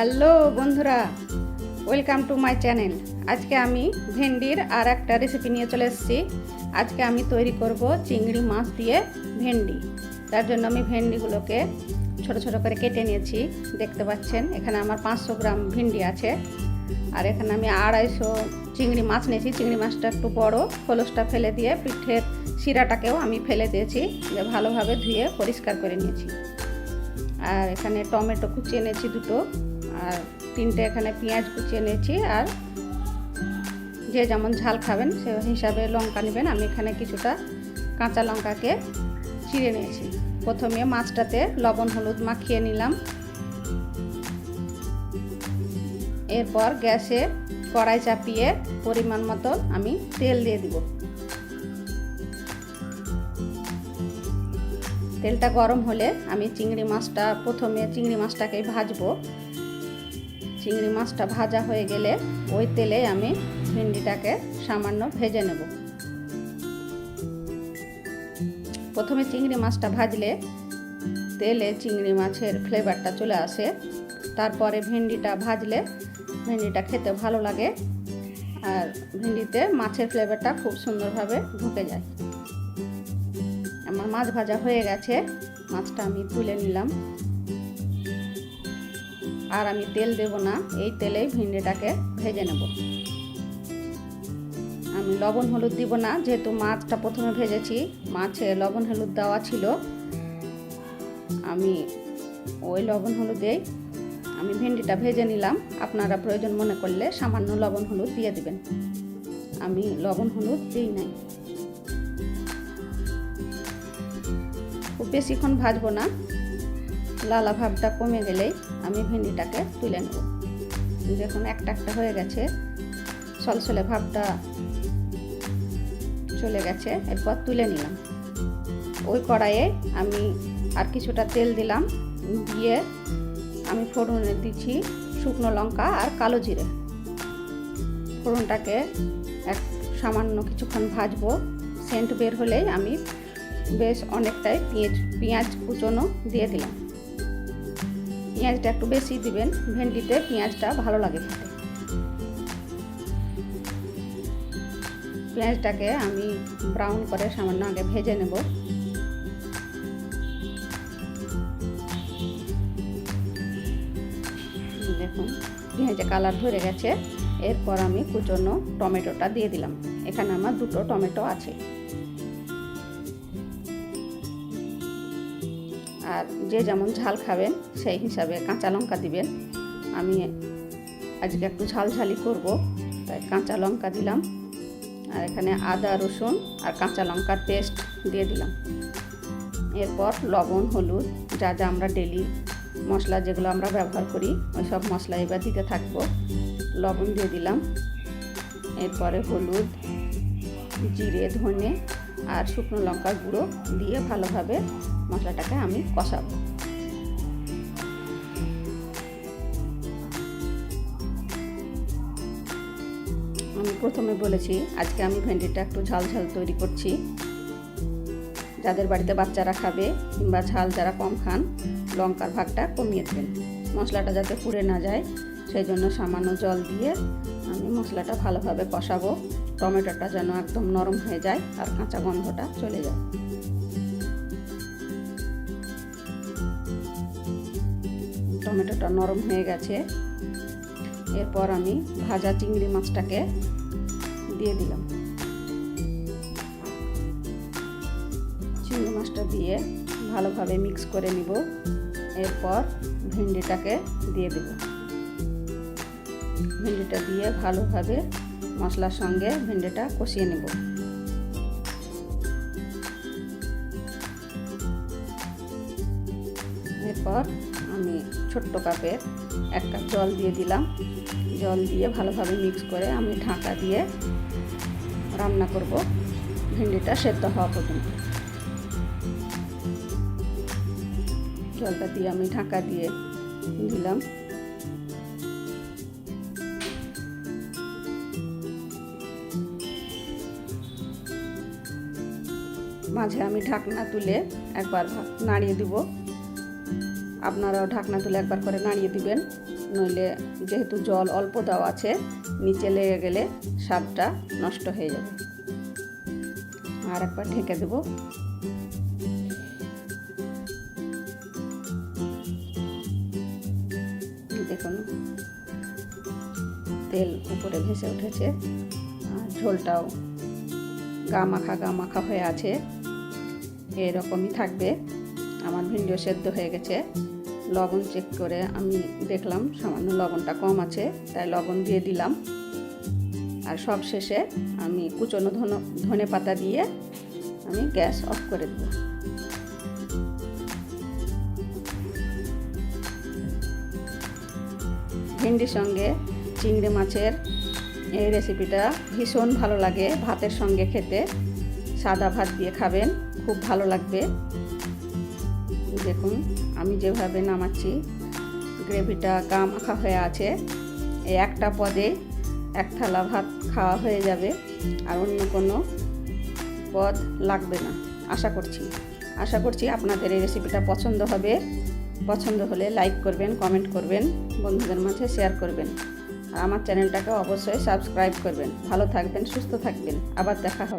Hello বন্ধুরা, welcome to my channel. আজকে আমি ভেন্ডির আর একটা রেসিপি নিয়ে চলে এসেছি। আজকে আমি তৈরি করব চিংড়ি মাছ দিয়ে ভেন্ডি। তার জন্য আমি ভেন্ডিগুলোকে ছোট ছোট করে কেটে নিয়েছি। দেখতে পাচ্ছেন এখানে আমার 500 গ্রাম ভেন্ডি আছে। আর এখানে আমি 250 চিংড়ি মাছ নিয়েছি। চিংড়ি মাছটা একটু বড়, খোলসটা ফেলে দিয়ে পিঠের শিরাটাকেও আমি ফেলে দিয়েছি, ভালোভাবে ধুয়ে পরিষ্কার করে নিয়েছি। আর এখানে টমেটো কুচিয়ে নিয়েছি দুটো, আর 3টে এখানে পেঁয়াজ কুচিয়ে নিয়েছি। আর যে যেমন ঝাল খাবেন সে হিসাবে লঙ্কা নেবেন। আমি এখানে কিছুটা কাঁচা লঙ্কাকে চিড়ে নিয়েছি। প্রথমে মাছটাতে লবণ হলুদ মাখিয়ে নিলাম। এরপর গ্যাসে কড়াই চাপিয়ে পরিমাণ মতো আমি তেল দিয়ে দিব। তেলটা গরম হলে আমি প্রথমে চিংড়ি মাছটাকে ভাজবো। চিংড়ি মাছটা ভাজা হয়ে গেলে ওই তেলে আমি ভেন্ডিটাকে সামান্য ভেজে নেব। প্রথমে চিংড়ি মাছটা ভাজলে তেলে চিংড়ি মাছের ফ্লেভারটা চলে আসে। তারপরে ভেন্ডিটা ভাজলে ভেন্ডিটা খেতে ভালো লাগে, আর ভেন্ডিতে মাছের ফ্লেভারটা খুব সুন্দরভাবে ঢুকে যায়। আমার মাছ ভাজা হয়ে গেছে, মাছটা আমি তুলে নিলাম। আর আমি তেল দেব না, এই তেলেই ভেন্ডিটাকে ভেজে নেব। আমি লবণ হলুদ দিব না, যেহেতু মাছটা প্রথমে ভেজেছি, মাছে লবণ হলুদ দেওয়া ছিল। আমি ওই লবণ হলুদেই আমি ভেন্ডিটা ভেজে নিলাম। আপনারা প্রয়োজন মনে করলে সামান্য লবণ হলুদ দিয়ে দিবেন। আমি লবণ হলুদ দিই নাই। খুব বেশিক্ষণ ভাজবো না, লালা ভাবটা কমে গেলেই আমি ভেন্ডিটাকে তুলে নেব। দেখুন একটা একটা হয়ে গেছে, সলসলে ভাবটা চলে গেছে। এরপর তুলে নিলাম। ওই কড়াইয়ে আমি আর কিছুটা তেল দিলাম, দিয়ে আমি ফোড়নে দিচ্ছি শুকনো লঙ্কা আর কালো জিরে। ফোড়নটাকে সামান্য কিছুক্ষণ ভাজবো। সেন্ট বের হলেই আমি বেশ অনেকটাই পেঁয়াজ কুচনো দিয়ে দিলাম। পেঁয়াজটা একটু বেশি দিবেন, ভেন্ডিতে পেঁয়াজটা ভালো লাগে খেতে। পেঁয়াজটাকে আমি ব্রাউন করে সামান্য আগে ভেজে নেব। দেখুন পেঁয়াজে কালার ধরে গেছে। এরপর আমি কুচনো টমেটোটা দিয়ে দিলাম। এখানে আমার 2টো টমেটো আছে। আর যে যেমন ঝাল খাবেন সেই হিসাবে কাঁচা লঙ্কা দিবেন। আমি আজকে একটু ঝালঝালি করব, তাই কাঁচা লঙ্কা দিলাম। আর এখানে আদা রসুন আর কাঁচা লঙ্কার পেস্ট দিয়ে দিলাম। এরপর লবণ হলুদ যা যা আমরা ডেলি মশলা যেগুলো আমরা ব্যবহার করি ওই সব মশলা এবার দিতে থাকবো। লবণ দিয়ে দিলাম। এরপরে হলুদ, জিরে, ধনে আর শুকনো লঙ্কার গুঁড়ো দিয়ে ভালোভাবে মশলাটাকে আমি কষাবো। আমি প্রথমে বলেছি আজকে আমি ভেন্ডিটা একটু ঝাল ঝাল তৈরি করছি। যাদের বাড়িতে বাচ্চারা খাবে কিংবা ঝাল যারা কম খান, লঙ্কার ভাগটা কমিয়ে দেবেন। মশলাটা যাতে পুড়ে না যায় সেই জন্য সামান্য জল দিয়ে আমি মশলাটা ভালোভাবে কষাবো। টমেটোটা যেন একদম নরম হয়ে যায় আর কাঁচা গন্ধটা চলে যায়। টমেটোটা নরম হয়ে গেছে। এরপর আমি ভাজা চিংড়ি মাছটাকে দিয়ে দিলাম। চিংড়ি মাছটা দিয়ে ভালোভাবে মিক্স করে নিব। এরপর ভেন্ডিটাকে দিয়ে দেব। ভেন্ডিটা দিয়ে ভালোভাবে মশলার সঙ্গে ভেন্ডিটা কষিয়ে নেব। এরপর আমি ছোট্ট কাপের 1 কাপ জল দিয়ে দিলাম। জল দিয়ে ভালোভাবে মিক্স করে আমি ঢাকা দিয়ে রান্না করব ভেন্ডিটা সেদ্ধ হওয়া পর্যন্ত। জলটা দিয়ে আমি ঢাকা দিয়ে দিলাম। মাঝে আমি ঢাকনা তুলে একবার নাড়িয়ে দিব। আপনারাও ঢাকনা তুলে একবার করে নাড়িয়ে দিবেন, নইলে যেহেতু জল অল্প দেওয়া আছে নিচে লেগে গেলে স্বাদটা নষ্ট হয়ে যাবে। আর একবার ঢেকে দেব। দেখুন তেল উপরে ভেসে উঠেছে, আর ঝোলটাও গা মাখা হয়ে আছে। এরকমই থাকবে। আমার ভেন্ডিও সেদ্ধ হয়ে গেছে। লবণ চেক করে আমি দেখলাম সামান্য লবণটা কম আছে, তাই লবণ দিয়ে দিলাম। আর সব শেষে আমি কুচনো ধনে পাতা দিয়ে আমি গ্যাস অফ করে দেব। ভেন্ডির সঙ্গে চিংড়ি মাছের এই রেসিপিটা ভীষণ ভালো লাগে ভাতের সঙ্গে খেতে। সাদা ভাত দিয়ে খাবেন, খুব ভালো লাগবে। দেখুন আমি যেভাবে নামাচ্ছি, গ্রেভিটা গা মাখা হয়ে আছে। এই একটা পদে এক থালা ভাত খাওয়া হয়ে যাবে, আর অন্য কোনো পদ লাগবে না। আশা করছি আপনাদের এই রেসিপিটা পছন্দ হবে। পছন্দ হলে লাইক করবেন, কমেন্ট করবেন, বন্ধুদের মাঝে শেয়ার করবেন, আর আমার চ্যানেলটাকে অবশ্যই সাবস্ক্রাইব করবেন। ভালো থাকবেন, সুস্থ থাকবেন, আবার দেখা হবে।